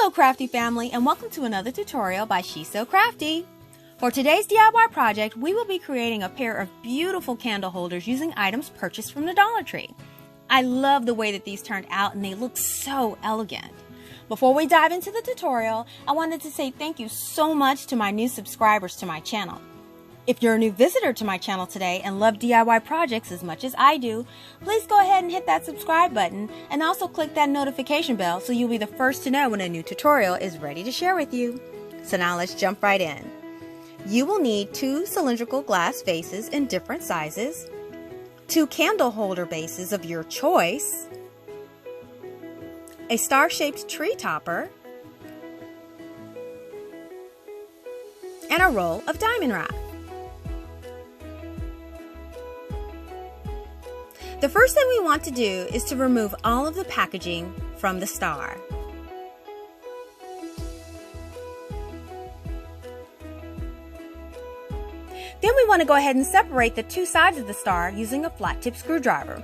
Hello CraftDee Family, and welcome to another tutorial by She's So Crafty. For today's DIY project, we will be creating a pair of beautiful candle holders using items purchased from the Dollar Tree. I love the way that these turned out and they look so elegant. Before we dive into the tutorial, I wanted to say thank you so much to my new subscribers to my channel. If you're a new visitor to my channel today and love DIY projects as much as I do, please go ahead and hit that subscribe button and also click that notification bell so you'll be the first to know when a new tutorial is ready to share with you. So now let's jump right in. You will need 2 cylindrical glass vases in different sizes, 2 candle holder bases of your choice, a star-shaped tree topper, and a roll of diamond wrap. The first thing we want to do is to remove all of the packaging from the star. Then we want to go ahead and separate the 2 sides of the star using a flat tip screwdriver.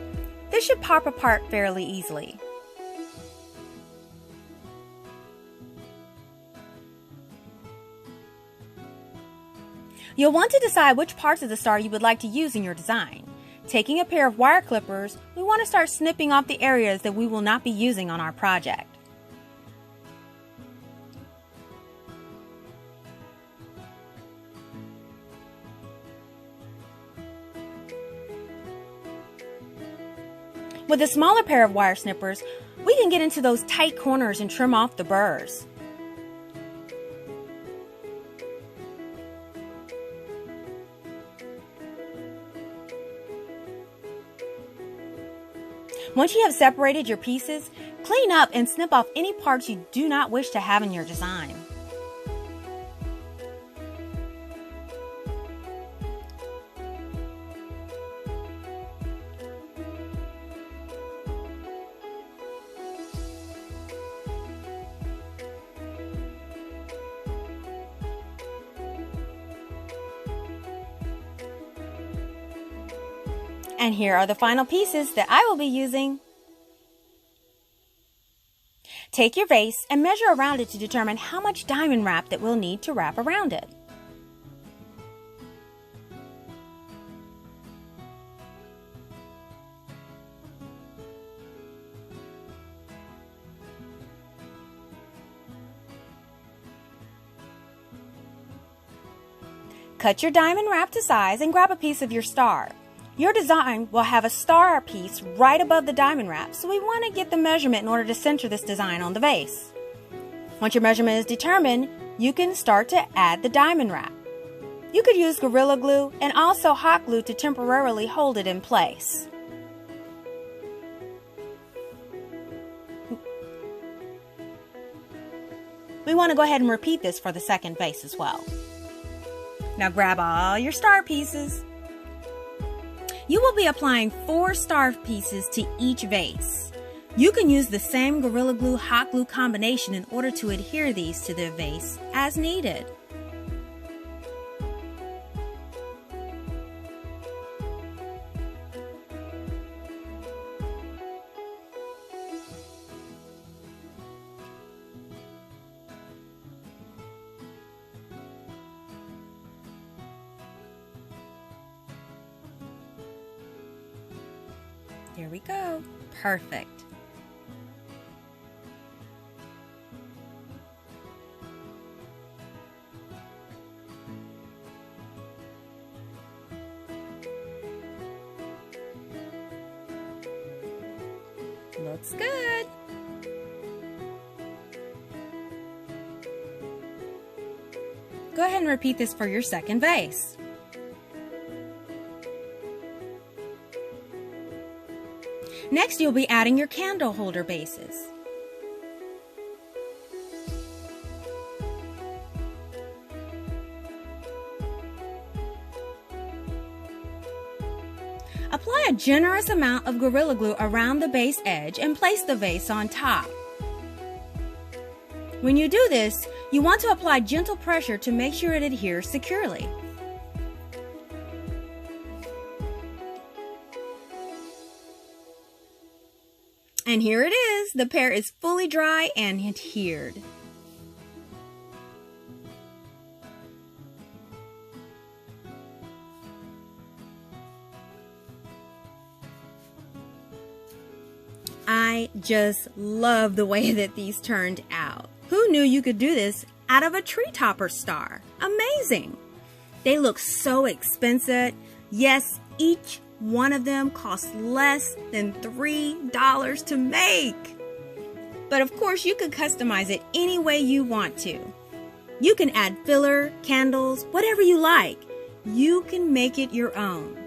This should pop apart fairly easily. You'll want to decide which parts of the star you would like to use in your design. Taking a pair of wire clippers, we want to start snipping off the areas that we will not be using on our project. With a smaller pair of wire snippers, we can get into those tight corners and trim off the burrs. Once you have separated your pieces, clean up and snip off any parts you do not wish to have in your design. And here are the final pieces that I will be using. Take your vase and measure around it to determine how much diamond wrap that we'll need to wrap around it. Cut your diamond wrap to size and grab a piece of your star. Your design will have a star piece right above the diamond wrap, so we want to get the measurement in order to center this design on the vase. Once your measurement is determined, you can start to add the diamond wrap. You could use Gorilla Glue and also hot glue to temporarily hold it in place. We want to go ahead and repeat this for the second vase as well. Now grab all your star pieces. You will be applying 4 star pieces to each vase. You can use the same Gorilla Glue hot glue combination in order to adhere these to the vase as needed. Here we go. Perfect. Looks good. Go ahead and repeat this for your second vase. Next, you'll be adding your candle holder bases. Apply a generous amount of Gorilla Glue around the base edge and place the vase on top. When you do this, you want to apply gentle pressure to make sure it adheres securely. And here it is. The pair is fully dry and adhered. I just love the way that these turned out. Who knew you could do this out of a tree topper star? Amazing! They look so expensive. Yes, each one of them costs less than $3 to make. But of course, you could customize it any way you want to. You can add filler, candles, whatever you like. You can make it your own.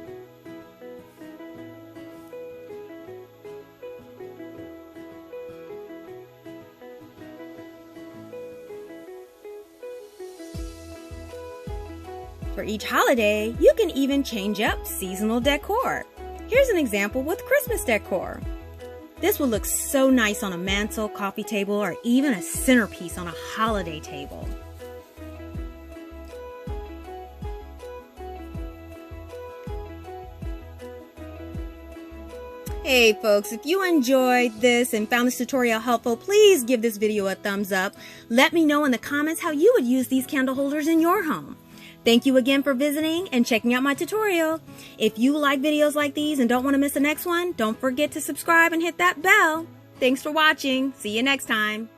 For each holiday, you can even change up seasonal decor. Here's an example with Christmas decor. This will look so nice on a mantle, coffee table, or even a centerpiece on a holiday table. Hey folks, if you enjoyed this and found this tutorial helpful, please give this video a thumbs up. Let me know in the comments how you would use these candle holders in your home. Thank you again for visiting and checking out my tutorial. If you like videos like these and don't want to miss the next one, don't forget to subscribe and hit that bell. Thanks for watching. See you next time.